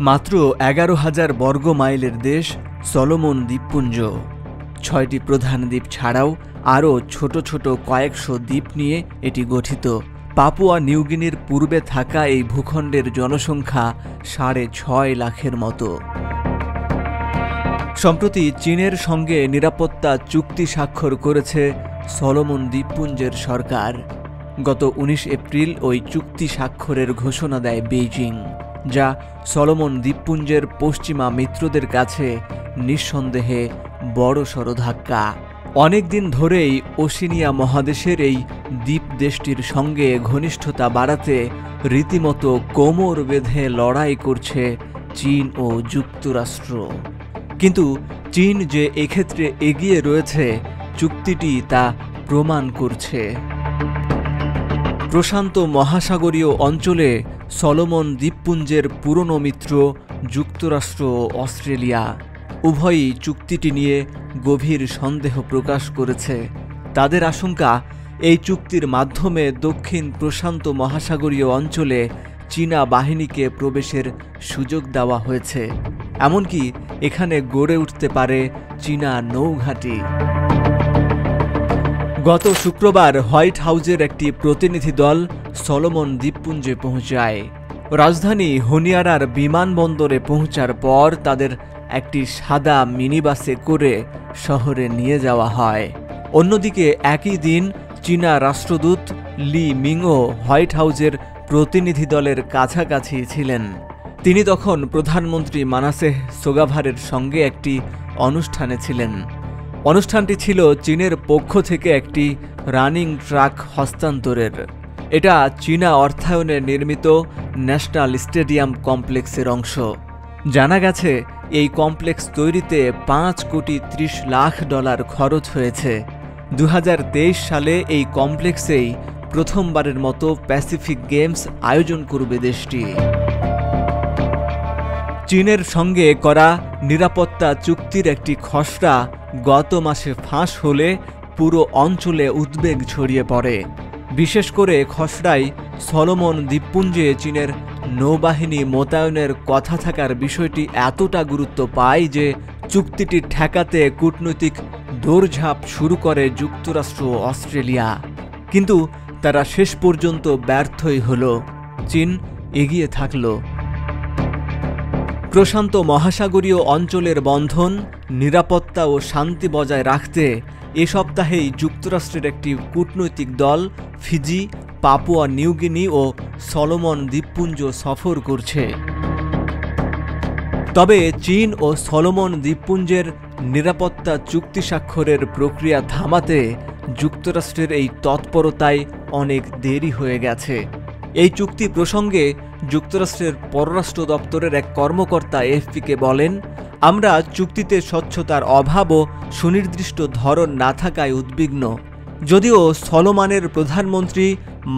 মাত্র 11,000 বর্গ মাইলের দেশ সলোমন দ্বীপপুঞ্জ। 6টি প্রধান দ্বীপ ছাড়াও আরও ছোট ছোট কয়েকশো দ্বীপ নিয়ে এটি গঠিত। পাপুয়া নিউগিনির পূর্বে থাকা এই ভূখণ্ডের জনসংখ্যা 6.5 লাখের মতো। সম্প্রতি চীনের সঙ্গে নিরাপত্তা চুক্তি স্বাক্ষর করেছে সলোমন দ্বীপপুঞ্জের সরকার। গত 19 এপ্রিল ওই চুক্তি স্বাক্ষরের ঘোষণা দেয় বেইজিং, যা সলোমন দ্বীপপুঞ্জের পশ্চিমা মিত্রদের কাছে নিঃসন্দেহে বড়সড় ধাক্কা। অনেকদিন ধরেই ওশেনিয়া মহাদেশের এই দ্বীপ দেশটির সঙ্গে ঘনিষ্ঠতা বাড়াতে রীতিমতো কোমর বেঁধে লড়াই করছে চীন ও যুক্তরাষ্ট্র। কিন্তু চীন যে এক্ষেত্রে এগিয়ে রয়েছে চুক্তিটি তা প্রমাণ করছে। প্রশান্ত মহাসাগরীয় অঞ্চলে সলোমন দ্বীপপুঞ্জের পুরনো মিত্র যুক্তরাষ্ট্র ও অস্ট্রেলিয়া উভয়ই চুক্তিটি নিয়ে গভীর সন্দেহ প্রকাশ করেছে। তাদের আশঙ্কা, এই চুক্তির মাধ্যমে দক্ষিণ প্রশান্ত মহাসাগরীয় অঞ্চলে চীনা বাহিনীকে প্রবেশের সুযোগ দেওয়া হয়েছে, এমনকি এখানে গড়ে উঠতে পারে চীনা নৌঘাঁটি। গত শুক্রবার হোয়াইট হাউজের একটি প্রতিনিধি দল সলোমন দ্বীপপুঞ্জে পৌঁছায়। রাজধানী হনিয়ারার বিমানবন্দরে পৌঁছার পর তাদের একটি সাদা মিনিবাসে করে শহরে নিয়ে যাওয়া হয়। অন্যদিকে একই দিন চীনা রাষ্ট্রদূত লি মিংও হোয়াইট হাউজের প্রতিনিধি দলের কাছাকাছি ছিলেন। তিনি তখন প্রধানমন্ত্রী মানাসেহ সোগাভারের সঙ্গে একটি অনুষ্ঠানে ছিলেন। অনুষ্ঠানটি ছিল চীনের পক্ষ থেকে একটি রানিং ট্রাক হস্তান্তরের। এটা চীনা অর্থায়নে নির্মিত ন্যাশনাল স্টেডিয়াম কমপ্লেক্সের অংশ। জানা গেছে এই কমপ্লেক্স তৈরিতে $5.30 কোটি খরচ হয়েছে। 2023 সালে এই কমপ্লেক্সেই প্রথমবারের মতো প্যাসিফিক গেমস আয়োজন করবে দেশটি। চীনের সঙ্গে করা নিরাপত্তা চুক্তির একটি খসড়া গত মাসে ফাঁস হলে পুরো অঞ্চলে উদ্বেগ ছড়িয়ে পড়ে। বিশেষ করে খসড়ায় সলোমন দ্বীপপুঞ্জে চীনের নৌবাহিনী মোতায়েনের কথা থাকার বিষয়টি এতটা গুরুত্ব পায় যে চুক্তিটি ঠেকাতে কূটনৈতিক দৌড়ঝাঁপ শুরু করে যুক্তরাষ্ট্র ও অস্ট্রেলিয়া। কিন্তু তারা শেষ পর্যন্ত ব্যর্থই হল। চীন এগিয়ে থাকল। প্রশান্ত মহাসাগরীয় অঞ্চলের বন্ধন, নিরাপত্তা ও শান্তি বজায় রাখতে এ সপ্তাহেই যুক্তরাষ্ট্রের একটি কূটনৈতিক দল ফিজি, পাপুয়া নিউগিনি ও সলোমন দ্বীপপুঞ্জ সফর করছে। তবে চীন ও সলোমন দ্বীপপুঞ্জের নিরাপত্তা চুক্তি স্বাক্ষরের প্রক্রিয়া থামাতে যুক্তরাষ্ট্রের এই তৎপরতায় অনেক দেরি হয়ে গেছে। এই চুক্তি প্রসঙ্গে যুক্তরাষ্ট্রের পররাষ্ট্র দপ্তরের এক কর্মকর্তা এএফপিকে বলেন, আমরা চুক্তিতে স্বচ্ছতার অভাব ও সুনির্দিষ্ট ধরন না থাকায় উদ্বিগ্ন। যদিও সলোমনের প্রধানমন্ত্রী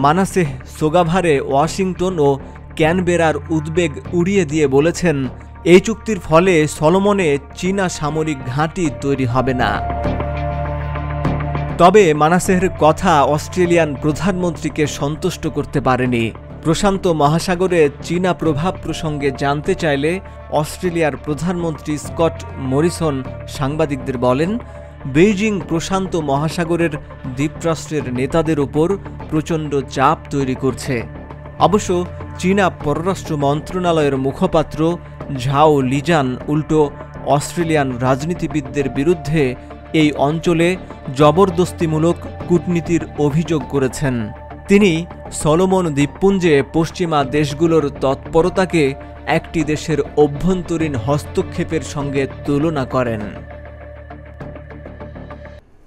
মানাসেহ সোগাভারে ওয়াশিংটন ও ক্যানবেরার উদ্বেগ উড়িয়ে দিয়ে বলেছেন, এই চুক্তির ফলে সলোমনে চীনা সামরিক ঘাঁটি তৈরি হবে না। তবে মানাসেহের কথা অস্ট্রেলিয়ান প্রধানমন্ত্রীকে সন্তুষ্ট করতে পারেনি। প্রশান্ত মহাসাগরে চীনা প্রভাব প্রসঙ্গে জানতে চাইলে অস্ট্রেলিয়ার প্রধানমন্ত্রী স্কট মরিসন সাংবাদিকদের বলেন, বেইজিং প্রশান্ত মহাসাগরের দ্বীপরাষ্ট্রের নেতাদের ওপর প্রচণ্ড চাপ তৈরি করছে। অবশ্য চীনা পররাষ্ট্র মন্ত্রণালয়ের মুখপাত্র ঝাও লিজান উল্টো অস্ট্রেলিয়ান রাজনীতিবিদদের বিরুদ্ধে এই অঞ্চলে জবরদস্তিমূলক কূটনীতির অভিযোগ করেছেন। তিনি সলোমন দ্বীপপুঞ্জে পশ্চিমা দেশগুলোর তৎপরতাকে একটি দেশের অভ্যন্তরীণ হস্তক্ষেপের সঙ্গে তুলনা করেন।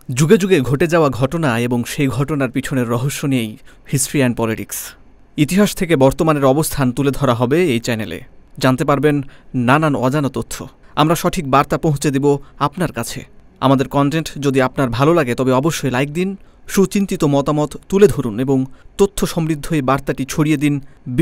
যুগে যুগে ঘটে যাওয়া ঘটনা এবং সেই ঘটনার পিছনের রহস্য নিয়েই হিস্ট্রি অ্যান্ড পলিটিক্স। ইতিহাস থেকে বর্তমানের অবস্থান তুলে ধরা হবে এই চ্যানেলে। জানতে পারবেন নানান অজানা তথ্য। আমরা সঠিক বার্তা পৌঁছে দেব আপনার কাছে। আমাদের কন্টেন্ট যদি আপনার ভালো লাগে তবে অবশ্যই লাইক দিন, সুচিন্তিত মতামত তুলে ধরুন এবং তথ্য সমৃদ্ধ এই বার্তাটি ছড়িয়ে দিন।